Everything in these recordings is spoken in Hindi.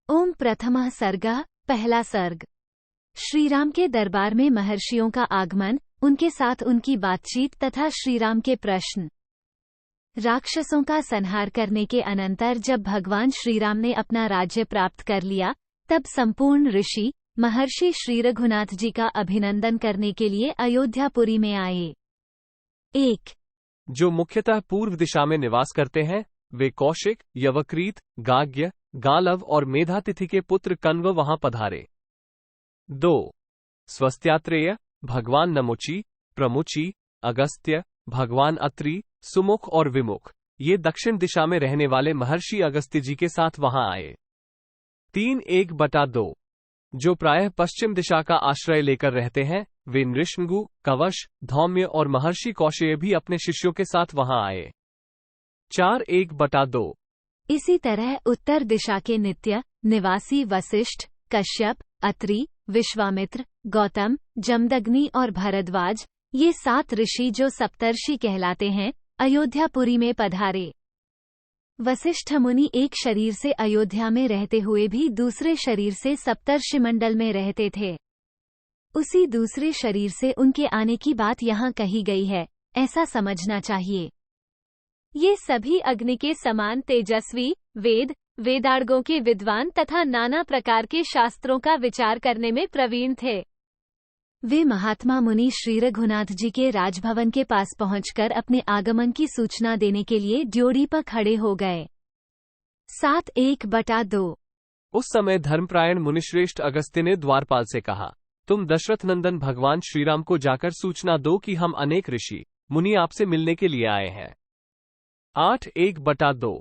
ओम प्रथमः सर्गः, पहला सर्ग। श्रीराम के दरबार में महर्षियों का आगमन, उनके साथ उनकी बातचीत तथा श्रीराम के प्रश्न। राक्षसों का संहार करने के अनंतर जब भगवान श्रीराम ने अपना राज्य प्राप्त कर लिया, तब संपूर्ण ऋषि महर्षि श्री रघुनाथ जी का अभिनंदन करने के लिए अयोध्यापुरी में आए। 1। जो मुख्यतः पूर्व दिशा में निवास करते हैं, वे कौशिक, यवक्रीत, गाग्य, गालव और मेधातिथि के पुत्र कण्व वहां पधारे। 2। स्वस्त्यात्रेय, भगवान नमुचि, प्रमुचि, अगस्त्य, भगवान अत्रि, सुमुख और विमुख, ये दक्षिण दिशा में रहने वाले महर्षि अगस्त्य जी के साथ वहां आए। 3 1/2 जो प्रायः पश्चिम दिशा का आश्रय लेकर रहते हैं, वे नृशंगु, कवश, धौम्य और महर्षि कौशेय भी अपने शिष्यों के साथ वहां आए। 4 1/2 इसी तरह उत्तर दिशा के नित्य निवासी वशिष्ठ, कश्यप, अत्रि, विश्वामित्र, गौतम, जमदग्नि और भरद्वाज, ये 7 ऋषि जो सप्तर्षि कहलाते हैं, अयोध्यापुरी में पधारे। वशिष्ठ मुनि एक शरीर से अयोध्या में रहते हुए भी दूसरे शरीर से सप्तर्षि मंडल में रहते थे। उसी दूसरे शरीर से उनके आने की बात यहाँ कही गई है, ऐसा समझना चाहिए। ये सभी अग्नि के समान तेजस्वी, वेदार्गों के विद्वान तथा नाना प्रकार के शास्त्रों का विचार करने में प्रवीण थे। वे महात्मा मुनि श्री रघुनाथ जी के राजभवन के पास पहुंचकर अपने आगमन की सूचना देने के लिए ड्योढ़ी पर खड़े हो गए। 7 1/2 उस समय धर्मप्रायण मुनिश्रेष्ठ अगस्त्य ने द्वारपाल से कहा, तुम दशरथ नंदन भगवान श्रीराम को जाकर सूचना दो कि हम अनेक ऋषि मुनि आपसे मिलने के लिए आए हैं। 8 1/2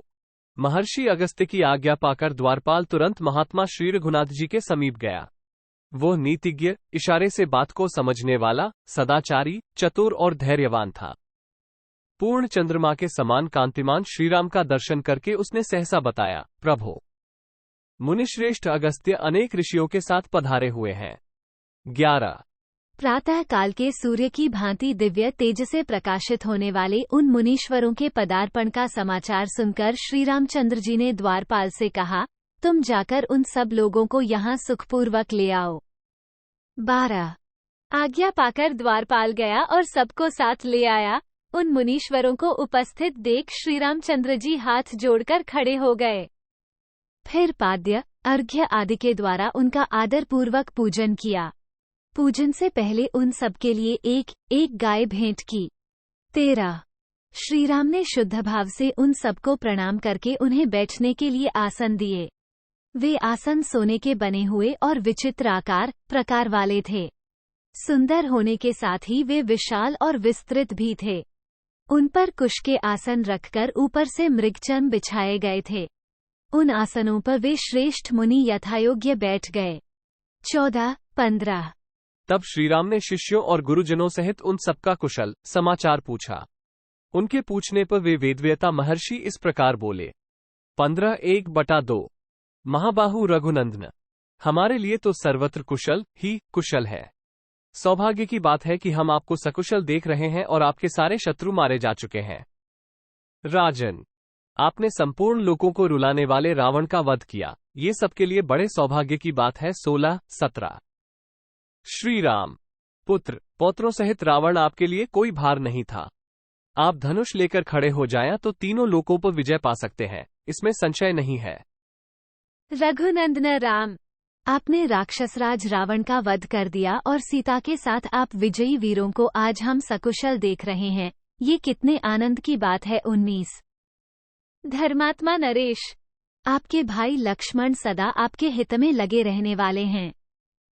महर्षि अगस्त्य की आज्ञा पाकर द्वारपाल तुरंत महात्मा श्री रघुनाथ जी के समीप गया। वह नीतिज्ञ, इशारे से बात को समझने वाला, सदाचारी, चतुर और धैर्यवान था। पूर्ण चंद्रमा के समान कांतिमान श्रीराम का दर्शन करके उसने सहसा बताया, प्रभो, मुनिश्रेष्ठ अगस्त्य अनेक ऋषियों के साथ पधारे हुए हैं। 11 प्रातः काल के सूर्य की भांति दिव्य तेज से प्रकाशित होने वाले उन मुनीश्वरों के पदार्पण का समाचार सुनकर श्री रामचंद्र जी ने द्वारपाल से कहा, तुम जाकर उन सब लोगों को यहाँ सुखपूर्वक ले आओ। 12 आज्ञा पाकर द्वारपाल गया और सबको साथ ले आया। उन मुनीश्वरों को उपस्थित देख श्री रामचंद्र जी हाथ जोड़कर खड़े हो गए। फिर पाद्य, अर्घ्य आदि के द्वारा उनका आदर पूर्वक पूजन किया। पूजन से पहले उन सब के लिए एक गाय भेंट की। 13 श्रीराम ने शुद्ध भाव से उन सबको प्रणाम करके उन्हें बैठने के लिए आसन दिए। वे आसन सोने के बने हुए और विचित्र आकार प्रकार वाले थे। सुंदर होने के साथ ही वे विशाल और विस्तृत भी थे। उन पर कुश के आसन रखकर ऊपर से मृगचर्म बिछाए गए थे। उन आसनों पर वे श्रेष्ठ मुनि यथायोग्य बैठ गए। 14 15 तब श्रीराम ने शिष्यों और गुरुजनों सहित उन सबका कुशल समाचार पूछा। उनके पूछने पर वे वेदव्यता महर्षि इस प्रकार बोले। 15 1/2 महाबाहु रघुनंदन, हमारे लिए तो सर्वत्र कुशल ही कुशल है। सौभाग्य की बात है कि हम आपको सकुशल देख रहे हैं और आपके सारे शत्रु मारे जा चुके हैं। राजन, आपने संपूर्ण लोगों को रुलाने वाले रावण का वध किया, ये सबके लिए बड़े सौभाग्य की बात है। 16 17 श्रीराम, पुत्र पौत्रों सहित रावण आपके लिए कोई भार नहीं था। आप धनुष लेकर खड़े हो जाएं तो तीनों लोकों पर विजय पा सकते हैं, इसमें संशय नहीं है। रघुनंदन राम, आपने राक्षसराज रावण का वध कर दिया और सीता के साथ आप विजयी वीरों को आज हम सकुशल देख रहे हैं, ये कितने आनंद की बात है। 19 धर्मात्मा नरेश, आपके भाई लक्ष्मण सदा आपके हित में लगे रहने वाले हैं।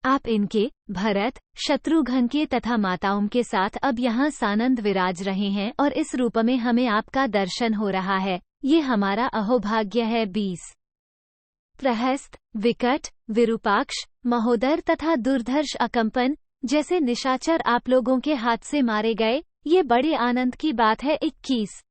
आप इनके, भरत, शत्रुघ्न के तथा माताओं के साथ अब यहाँ सानंद विराज रहे हैं और इस रूप में हमें आपका दर्शन हो रहा है, ये हमारा अहोभाग्य है। 20 प्रहस्त, विकट, विरूपाक्ष, महोदर तथा दुर्धर्ष अकंपन जैसे निशाचर आप लोगों के हाथ से मारे गए, ये बड़े आनंद की बात है। 21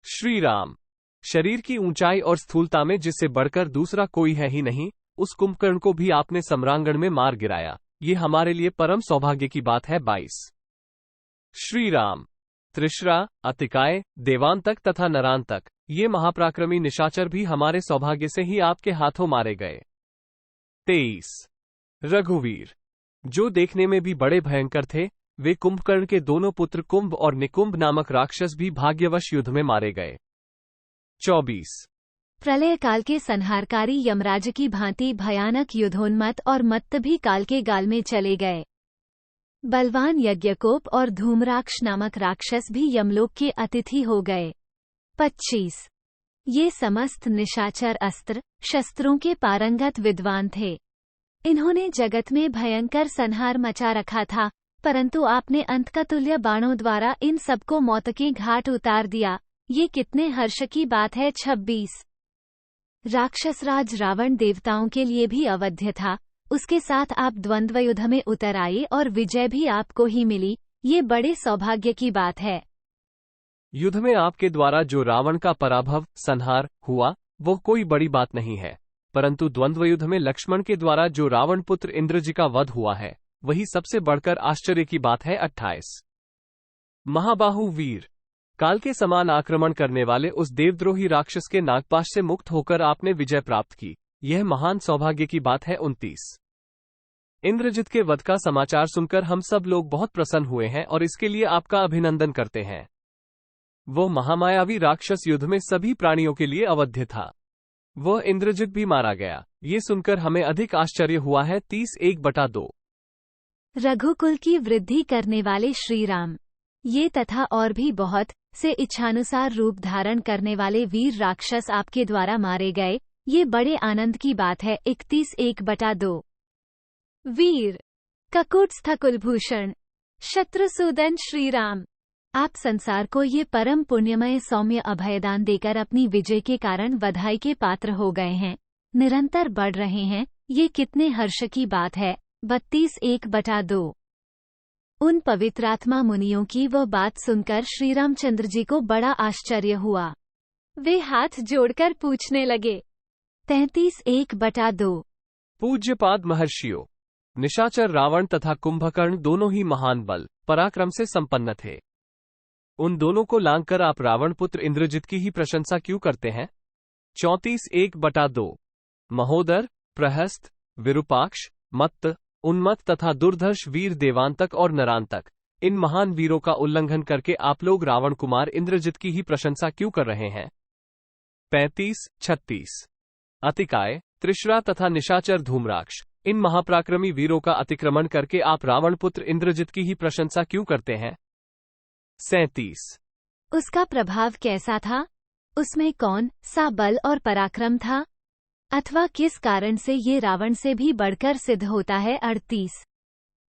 श्रीराम, शरीर की ऊंचाई और स्थूलता में जिससे बढ़कर दूसरा कोई है ही नहीं, उस कुंभकर्ण को भी आपने सम्रांगण में मार गिराया, ये हमारे लिए परम सौभाग्य की बात है। 22 श्रीराम, त्रिश्रा, अतिकाय, देवांतक तथा नरांतक, ये महापराक्रमी निशाचर भी हमारे सौभाग्य से ही आपके हाथों मारे गए। 23। रघुवीर, जो देखने में भी बड़े भयंकर थे, वे कुंभकर्ण के दोनों पुत्र कुंभ और निकुंभ नामक राक्षस भी भाग्यवश युद्ध में मारे गए। 24। प्रलय काल के संहारकारी यमराज की भांति भयानक युद्धोन्मत्त और मत्त भी काल के गाल में चले गए। बलवान यज्ञकोप और धूम्राक्ष नामक राक्षस भी यमलोक के अतिथि हो गए। 25। ये समस्त निशाचर अस्त्र शस्त्रों के पारंगत विद्वान थे। इन्होंने जगत में भयंकर संहार मचा रखा था, परंतु आपने अंतकतुल्य बाणों द्वारा इन सबको मौत के घाट उतार दिया। ये कितने हर्ष की बात है। 26। राक्षसराज रावण देवताओं के लिए भी अवध्य था, उसके साथ आप द्वंद्व युद्ध में उतर आए और विजय भी आपको ही मिली। ये बड़े सौभाग्य की बात है। युद्ध में आपके द्वारा जो रावण का पराभव संहार हुआ, वो कोई बड़ी बात नहीं है, परंतु द्वंद्व युद्ध में लक्ष्मण के द्वारा जो रावण पुत्र इंद्र जी का वध हुआ है, वही सबसे बढ़कर आश्चर्य की बात है। 28। महाबाहु वीर, काल के समान आक्रमण करने वाले उस देवद्रोही राक्षस के नागपाश से मुक्त होकर आपने विजय प्राप्त की, यह महान सौभाग्य की बात है। 29। इंद्रजित के वध का समाचार सुनकर हम सब लोग बहुत प्रसन्न हुए हैं और इसके लिए आपका अभिनंदन करते हैं। वो महामायावी राक्षस युद्ध में सभी प्राणियों के लिए अवध्य था। वह इंद्रजित भी मारा गया, ये सुनकर हमें अधिक आश्चर्य हुआ है। 30:1/2। रघुकुल की वृद्धि करने वाले श्रीराम, ये तथा और भी बहुत से इच्छानुसार रूप धारण करने वाले वीर राक्षस आपके द्वारा मारे गए, ये बड़े आनंद की बात है। 31:1/2। वीर ककुत्स्थ कुलभूषण शत्रुसूदन श्रीराम, आप संसार को ये परम पुण्यमय सौम्य अभयदान देकर अपनी विजय के कारण बधाई के पात्र हो गए हैं, निरंतर बढ़ रहे हैं, ये कितने हर्ष की बात है। 32:1/2। उन पवित्रात्मा मुनियों की वह बात सुनकर श्रीरामचंद्र जी को बड़ा आश्चर्य हुआ। वे हाथ जोड़कर पूछने लगे। 33:1/2। पूज्यपाद महर्षियों, निशाचर रावण तथा कुंभकर्ण दोनों ही महान बल पराक्रम से संपन्न थे। उन दोनों को लांघकर आप रावण पुत्र इंद्रजित की ही प्रशंसा क्यों करते हैं। 34:1/2। महोदर, प्रहस्त, विरूपाक्ष, मत्त, उन्मत्त तथा दुर्धर्ष वीर देवांतक और नरांतक, इन महान वीरों का उल्लंघन करके आप लोग रावण कुमार इंद्रजित की ही प्रशंसा क्यों कर रहे हैं। 35:36। अतिकाय, त्रिश्रा तथा निशाचर धूम्राक्ष, इन महापराक्रमी वीरों का अतिक्रमण करके आप रावण पुत्र इंद्रजित की ही प्रशंसा क्यों करते हैं। 37। उसका प्रभाव कैसा था, उसमें कौन सा बल और पराक्रम था, अथवा किस कारण से ये रावण से भी बढ़कर सिद्ध होता है। 38।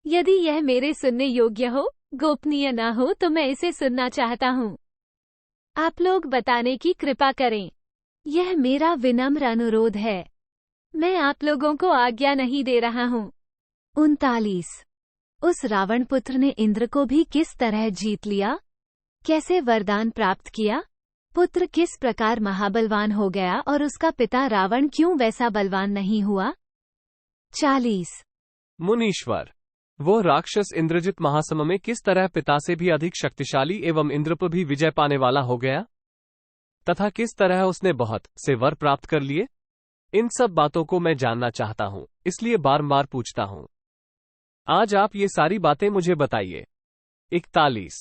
यदि यह मेरे सुनने योग्य हो, गोपनीय न हो, तो मैं इसे सुनना चाहता हूँ। आप लोग बताने की कृपा करें, यह मेरा विनम्र अनुरोध है। मैं आप लोगों को आज्ञा नहीं दे रहा हूँ। 39। उस रावण पुत्र ने इंद्र को भी किस तरह जीत लिया, कैसे वरदान प्राप्त किया, पुत्र किस प्रकार महाबलवान हो गया और उसका पिता रावण क्यों वैसा बलवान नहीं हुआ। 40। मुनीश्वर, वो राक्षस इंद्रजित महासम में किस तरह पिता से भी अधिक शक्तिशाली एवं इंद्र पर भी विजय पाने वाला हो गया, तथा किस तरह उसने बहुत से वर प्राप्त कर लिए, इन सब बातों को मैं जानना चाहता हूँ, इसलिए बारंबार पूछता हूँ। आज आप ये सारी बातें मुझे बताइए। 41।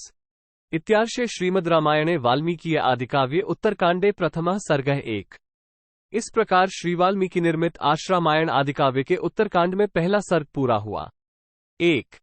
इत्यार्षे श्रीमद् रामायणे वाल्मीकि आदिकाव्ये उत्तरकांडे प्रथमः सर्गः 1। इस प्रकार श्री वाल्मीकि निर्मित आश्रामायण आदिकाव्य के उत्तरकांड में पहला सर्ग पूरा हुआ। 1।